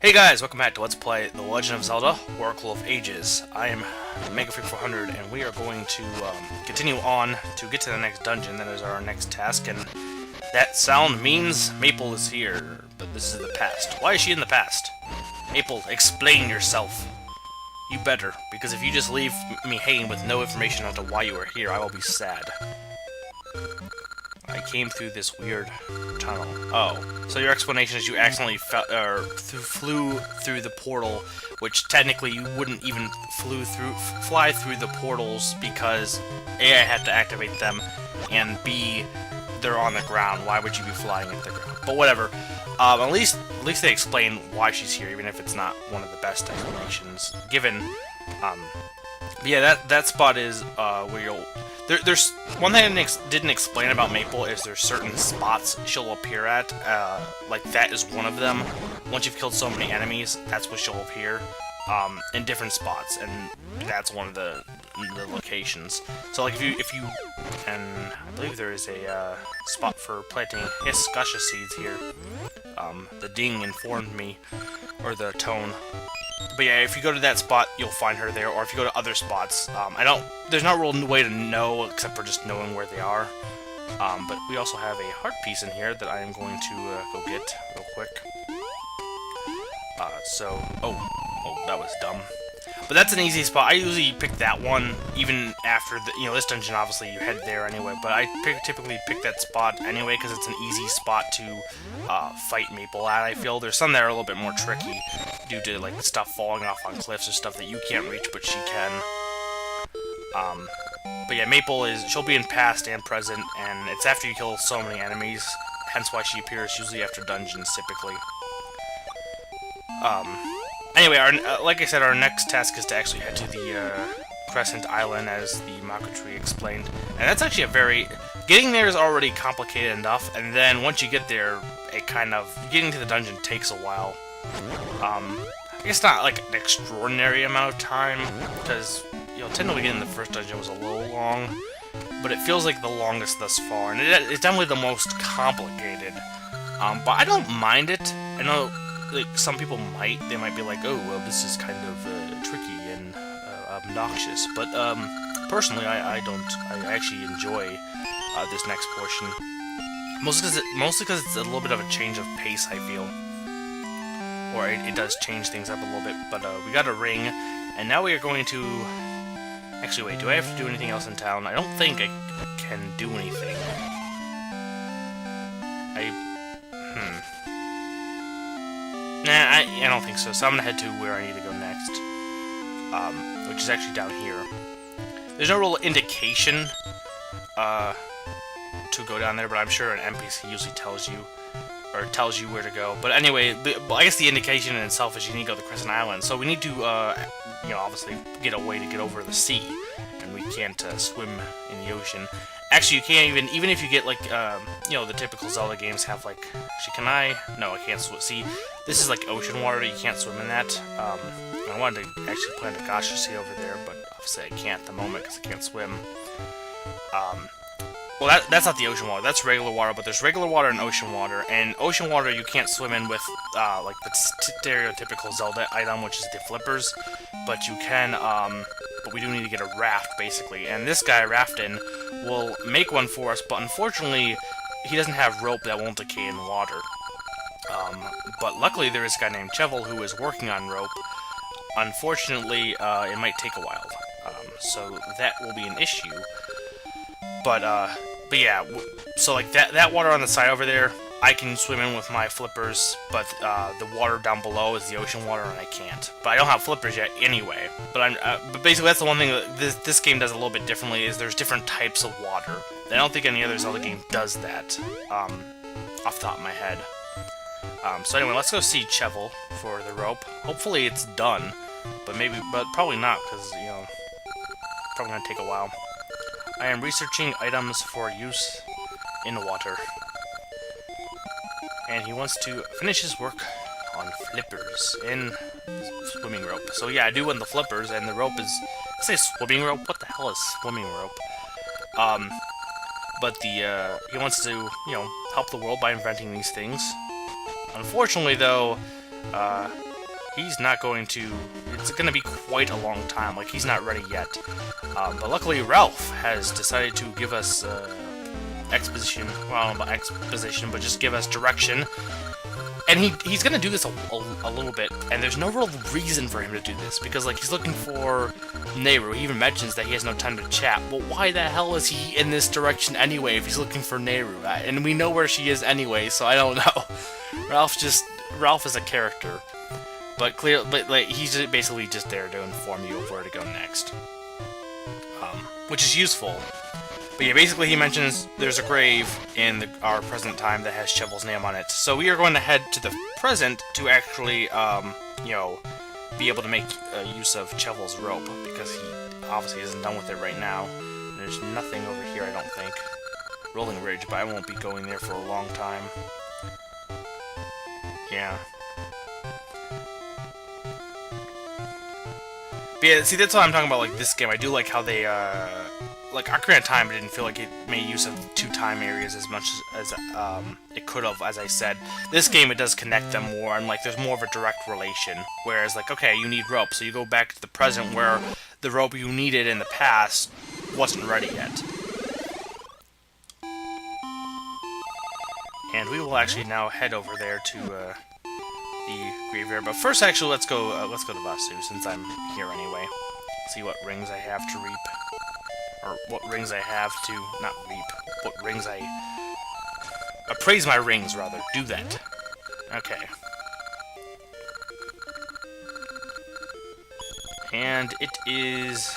Hey guys, welcome back to Let's Play The Legend of Zelda, Oracle of Ages. I am MegaFreak400, and we are going to continue on to get to the next dungeon. That is our next task, and that sound means Maple is here, but this is the past. Why is she in the past? Maple, explain yourself. You better, because if you just leave me hanging with no information as to why you are here, I will be sad. I came through this weird tunnel. Oh, so your explanation is you accidentally flew through the portal, which technically you wouldn't even fly through the portals because A, I had to activate them, and B, they're on the ground. Why would you be flying into the ground? But whatever. At least they explain why she's here, even if it's not one of the best explanations given. But yeah, that spot is where you'll. There's one thing I didn't explain about Maple is there's certain spots she'll appear at, like that is one of them. Once you've killed so many enemies, that's where she'll appear, in different spots, and that's one of the locations. So like if you, and I believe there is a spot for planting Hiskasha seeds here. The ding informed me, or the tone. But yeah, if you go to that spot, you'll find her there, or if you go to other spots, there's no real way to know except for just knowing where they are. But we also have a heart piece in here that I am going to go get real quick. Oh, that was dumb. But that's an easy spot. I usually pick that one, even after the, this dungeon, obviously you head there anyway, but I typically pick that spot anyway, because it's an easy spot to fight Maple at, I feel. There's some that are a little bit more tricky, due to, like, stuff falling off on cliffs or stuff that you can't reach, but she can. But yeah, Maple she'll be in past and present, and it's after you kill so many enemies, hence why she appears usually after dungeons, typically. Anyway, like I said, our next task is to actually head to the Crescent Island, as the Mako Tree explained. And that's actually getting there is already complicated enough, and then once you get there, getting to the dungeon takes a while. I guess not like an extraordinary amount of time, because, technically getting the first dungeon was a little long, but it feels like the longest thus far, and it's definitely the most complicated. But I don't mind it. I know, like, some people might be like, oh, well, this is kind of tricky and obnoxious, but personally, I don't. I actually enjoy this next portion, mostly because it's a little bit of a change of pace, I feel. Or it does change things up a little bit, but we got a ring, and now we are going to... Actually, wait, do I have to do anything else in town? I don't think I can do anything. Nah, I don't think so, so I'm gonna head to where I need to go next, which is actually down here. There's no real indication to go down there, but I'm sure an NPC usually tells you where to go. But anyway, I guess the indication in itself is you need to go to Crescent Island. So we need to, obviously get a way to get over the sea, and we can't swim in the ocean. Actually, you can't even if you get like, the typical Zelda games have like. No, I can't swim. See, this is like ocean water. You can't swim in that. I wanted to actually plant a Gasha seed over there, but obviously I can't at the moment because I can't swim. Well, that's not the ocean water, that's regular water, but there's regular water and ocean water, and ocean water you can't swim in with, like, the stereotypical Zelda item, which is the flippers, but you can, but we do need to get a raft, basically, and this guy, Raftin, will make one for us, but unfortunately, he doesn't have rope that won't decay in water. But luckily there is a guy named Chevel who is working on rope. Unfortunately, it might take a while, so that will be an issue. But yeah, so like that water on the side over there, I can swim in with my flippers, but the water down below is the ocean water, and I can't. But I don't have flippers yet anyway. But but basically that's the one thing that this game does a little bit differently, is there's different types of water. I don't think any other Zelda game does that, off the top of my head. So anyway, let's go see Chevel for the rope. Hopefully it's done, but probably not, because, probably gonna take a while. I am researching items for use in water. And he wants to finish his work on flippers in swimming rope. So yeah, I do want the flippers, and the rope is... I say swimming rope? What the hell is swimming rope? But he wants to, help the world by inventing these things. Unfortunately, though, he's not going to... It's going to be quite a long time. Like, he's not ready yet. But luckily, Ralph has decided to give us exposition. Well, I don't know about exposition, but just give us direction. And he's going to do this a little bit, and there's no real reason for him to do this, because, like, he's looking for Nehru. He even mentions that he has no time to chat. Well, why the hell is he in this direction anyway if he's looking for Nehru? And we know where she is anyway, so I don't know. Ralph is a character. But like, he's basically just there to inform you of where to go next. Which is useful. But yeah, basically he mentions there's a grave in our present time that has Chevel's name on it. So we are going to head to the present to actually, you know, be able to make use of Chevel's rope, because he obviously isn't done with it right now. There's nothing over here, I don't think. Rolling Ridge, but I won't be going there for a long time. Yeah. But yeah, see, that's what I'm talking about, like, this game. I do like how they, like, Ocarina of Time didn't feel like it made use of 2 time areas as much as it could have, as I said. This game, it does connect them more, and, like, there's more of a direct relation. Whereas, like, okay, you need rope, so you go back to the present where the rope you needed in the past wasn't ready yet. And we will actually now head over there to, the graveyard. But first, actually, let's go to Vasu, since I'm here anyway. See what rings I have to reap. Or what rings I have to... not reap. What rings I... appraise my rings, rather. Do that. Okay. And it is...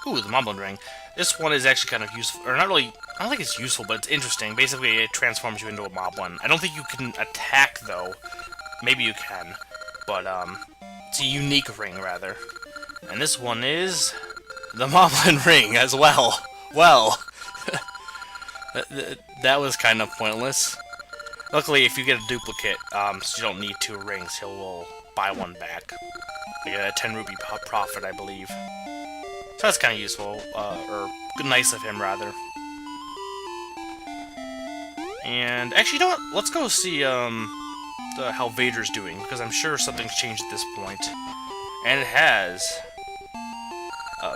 ooh, the Moblin ring. This one is actually kind of useful. Or not really... I don't think it's useful, but it's interesting. Basically, it transforms you into a Moblin. I don't think you can attack, though. Maybe you can. But, it's a unique ring, rather. And this one is... the Moblin ring as well. Well, that was kind of pointless. Luckily, if you get a duplicate, so you don't need 2 rings, he'll buy one back. Like a 10 rupee profit, I believe. So that's kind of useful, or nice of him, rather. And actually, you know what? Let's go see how Vader's doing, because I'm sure something's changed at this point. And it has.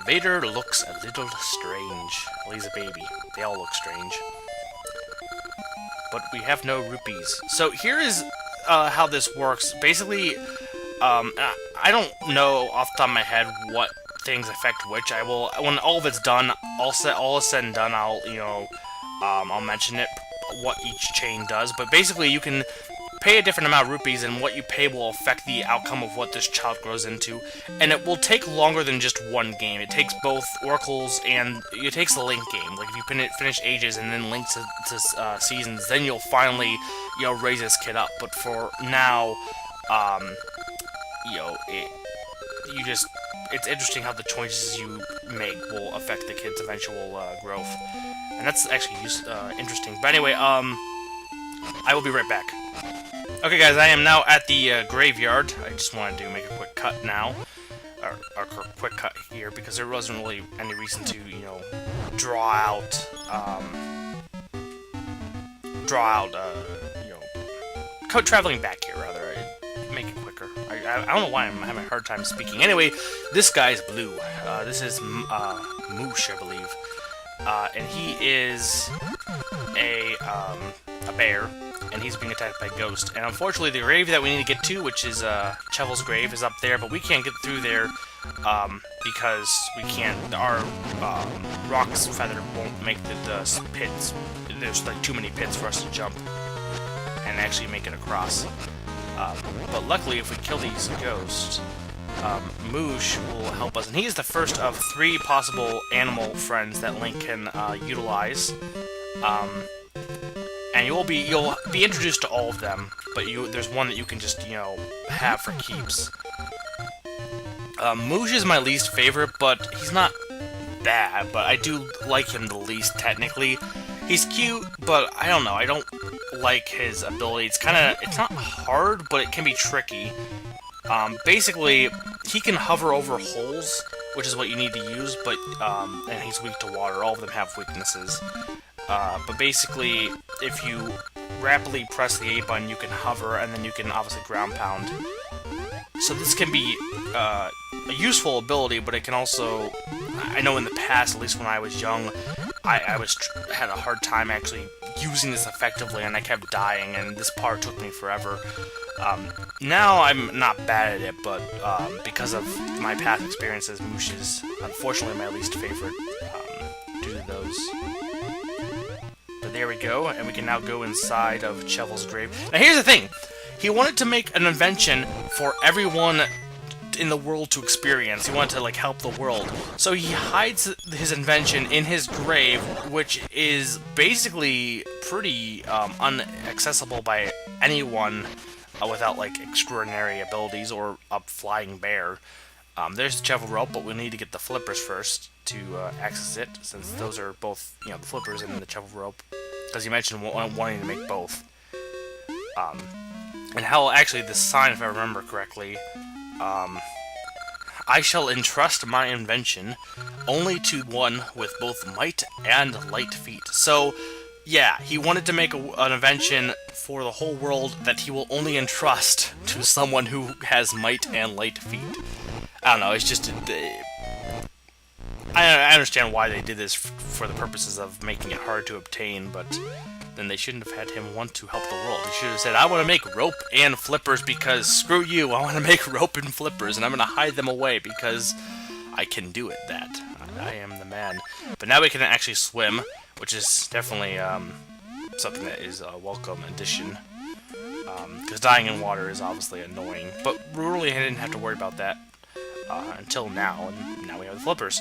Vader looks a little strange. Well, he's a baby. They all look strange. But we have no rupees. So here is how this works. Basically, I don't know off the top of my head what things affect which. I will, when all of it's done, all is said and done, I'll, you know, I'll mention it, what each chain does. But basically, you can pay a different amount of rupees, and what you pay will affect the outcome of what this child grows into. And it will take longer than just one game. It takes both Oracles and it takes the Link game. Like, if you finish Ages and then Link to Seasons, then you'll finally, you know, raise this kid up. But for now, you know, it's interesting how the choices you make will affect the kid's eventual growth. And that's actually interesting. But anyway, I will be right back. Okay, guys, I am now at the graveyard. I just wanted to make a quick cut now, or quick cut here, because there wasn't really any reason to, you know, draw out, you know, traveling back here, rather. Make it quicker. I don't know why I'm having a hard time speaking. Anyway, this guy's blue. This is Moosh, I believe. And he is a bear, and he's being attacked by a ghost. And unfortunately, the grave that we need to get to, which is Chevel's grave, is up there, but we can't get through there because we can't. Our Rock's feather won't make the pits. There's like too many pits for us to jump and actually make it across. But luckily, if we kill these ghosts, Moosh will help us, and he's the first of 3 possible animal friends that Link can utilize. And you'll be introduced to all of them, but there's one that you can just, you know, have for keeps. Moosh is my least favorite, but he's not bad, but I do like him the least, technically. He's cute, but I don't know, I don't like his ability. It's not hard, but it can be tricky. Basically, he can hover over holes, which is what you need to use, but, and he's weak to water. All of them have weaknesses. But basically, if you rapidly press the A button, you can hover, and then you can obviously ground pound. So this can be a useful ability, but it can also... I know in the past, at least when I was young, I had a hard time actually using this effectively, and I kept dying, and this part took me forever. Now I'm not bad at it, but because of my past experiences, Moosh is unfortunately my least favorite due to those. But there we go, and we can now go inside of Chevel's grave. Now here's the thing! He wanted to make an invention for everyone in the world to experience. He wanted to, like, help the world. So he hides his invention in his grave, which is basically pretty unaccessible by anyone without, like, extraordinary abilities or a flying bear. There's the Chevel rope, but we need to get the flippers first to access it, since those are both, you know, the flippers and the Chevel rope. Because you mentioned wanting to make both. And how, actually, the sign, if I remember correctly, I shall entrust my invention only to one with both might and light feet. So, yeah, he wanted to make an invention for the whole world that he will only entrust to someone who has might and light feet. I don't know, it's just... I understand why they did this for the purposes of making it hard to obtain, but then they shouldn't have had him want to help the world. He should have said, I want to make rope and flippers because screw you, I want to make rope and flippers, and I'm going to hide them away because I can do it, that. I am the man. But now we can actually swim, which is definitely something that is a welcome addition. Because dying in water is obviously annoying, but really I didn't have to worry about that until now, and now we have the flippers.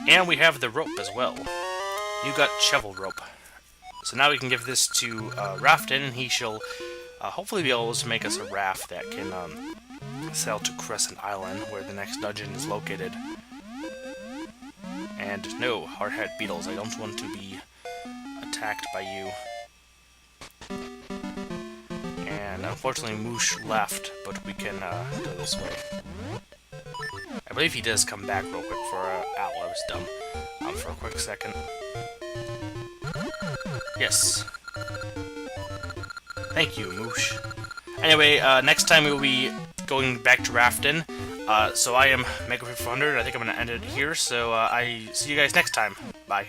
And we have the rope as well. You got Chevel rope. So now we can give this to Rafton, and he shall hopefully be able to make us a raft that can sail to Crescent Island, where the next dungeon is located. And no, hard-hat beetles, I don't want to be attacked by you. And unfortunately Moosh left, but we can go this way. I believe he does come back real quick for ow, I was dumb. For a quick second. Yes. Thank you, Moosh. Anyway, next time we will be going back to Rafton. So I am Mega 400. I think I'm going to end it here. So I see you guys next time. Bye.